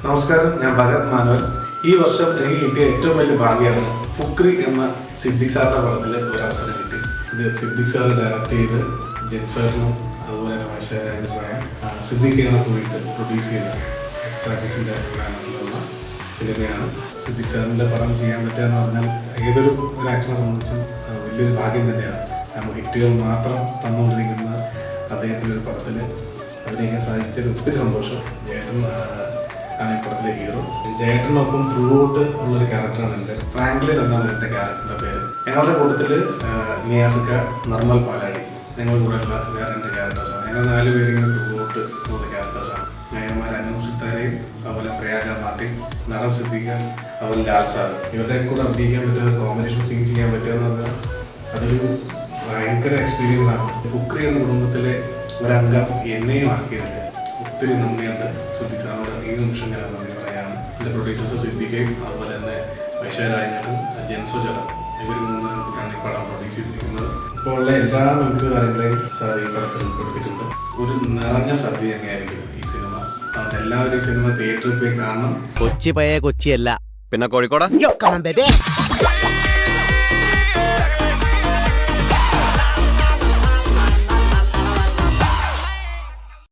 നമസ്കാരം, ഞാൻ ഭഗത് മാനുവൽ. ഈ വർഷം എനിക്ക് കിട്ടിയ ഏറ്റവും വലിയ ഭാഗ്യമാണ് ഫുക്രി എന്ന സിദ്ദിഖ് സാറിന്റെ പടത്തിൽ ഒരു അവസരം കിട്ടി. ഇത് സിദ്ദിഖ് സാർ ഡയറക്റ്റ് ചെയ്ത് ജെൻസാറിനും അതുപോലെ തന്നെ വൈശാഖരാജസായ സിദ്ദിഖിനെ പോയിട്ട് പ്രൊഡ്യൂസ് ചെയ്ത സ്റ്റാറ്റിസിന്റെ ബാനറിലുള്ള സിനിമയാണ്. സിദ്ദിഖ് സാറിന്റെ പടം ചെയ്യാൻ പറ്റുക എന്ന് പറഞ്ഞാൽ ഏതൊരു ആക്ടറിനെ സംബന്ധിച്ചും വലിയൊരു ഭാഗ്യം തന്നെയാണ്. നമുക്ക് ഹിറ്റുകൾ മാത്രം തന്നുകൊണ്ടിരിക്കുന്ന അദ്ദേഹത്തിൻ്റെ ഒരു പടത്തിൽ അഭിനയിക്കാൻ സാധിച്ചത് ഒത്തിരി സന്തോഷം. ജയേട്ടൻ ആണ് ഈ പടത്തിലെ ഹീറോ. ജയേട്ടനൊപ്പം ത്രൂ ഔട്ട് ഉള്ളൊരു ക്യാരക്ടറാണ് എൻ്റെ. ഫ്രാങ്ക്ലിൻ എന്നാണ് എൻ്റെ ക്യാരക്ടറിൻ്റെ പേര്. ഞങ്ങളുടെ കൂട്ടത്തിൽ നിയാസിക്ക, നിർമ്മൽ പാലാടി, ഞങ്ങൾ കൂടെ ഉള്ള വേറെ 2 ക്യാരക്ടേഴ്സാണ്. ഞങ്ങൾ 4 പേര് ഇങ്ങനെ ത്രൂ ഔട്ട് ഉള്ള ക്യാരക്ടേഴ്സാണ്. നായകന്മാർ അനു സിത്താരയും അതുപോലെ പ്രയാഗ മാർട്ടിൻ, നടൻ സിദ്ദിഖ, അതുപോലെ ലാൽ സാർ. ഇവരുടെ കൂടെ അഭിനയിക്കാൻ പറ്റുക, കോമ്പിനേഷൻ സീൻ ചെയ്യാൻ പറ്റുക എന്ന് പറഞ്ഞാൽ അതൊരു ഭയങ്കര എക്സ്പീരിയൻസ് ആണ്. ഫുക്രി എന്ന കുടുംബത്തിലെ ഒരംഗം എന്നെയും ആക്കിയതിൽ ഒത്തിരി നന്ദിയുണ്ട് സിദ്ദിഖ് സാറിനോട്. ഈ നിമിഷം ഞാൻ നന്ദി പറയുകയാണ്. എൻ്റെ പ്രൊഡ്യൂസേഴ്സ് സിദ്ദിഖയും അതുപോലെ തന്നെ വൈശാഖരാജനും ജെൻസോ ചേട്ടൻ, ഇവർ 3 കൂട്ടാണ് ഈ പടം പ്രൊഡ്യൂസ് ചെയ്തിരിക്കുന്നത്. ഇപ്പോൾ ഉള്ള എല്ലാ മിക്ക കാര്യങ്ങളെയും സാർ ഈ പടത്തിൽ ഉൾപ്പെടുത്തിയിട്ടുണ്ട്. ഒരു നിറഞ്ഞ സദ്യ തന്നെയായിരിക്കും ഈ സിനിമ. അതുകൊണ്ട് എല്ലാവരും ഈ സിനിമ തിയേറ്ററിൽ പോയി കാണണം. കൊച്ചി പഴയ കൊച്ചിയല്ല, പിന്നെ കോഴിക്കോട്.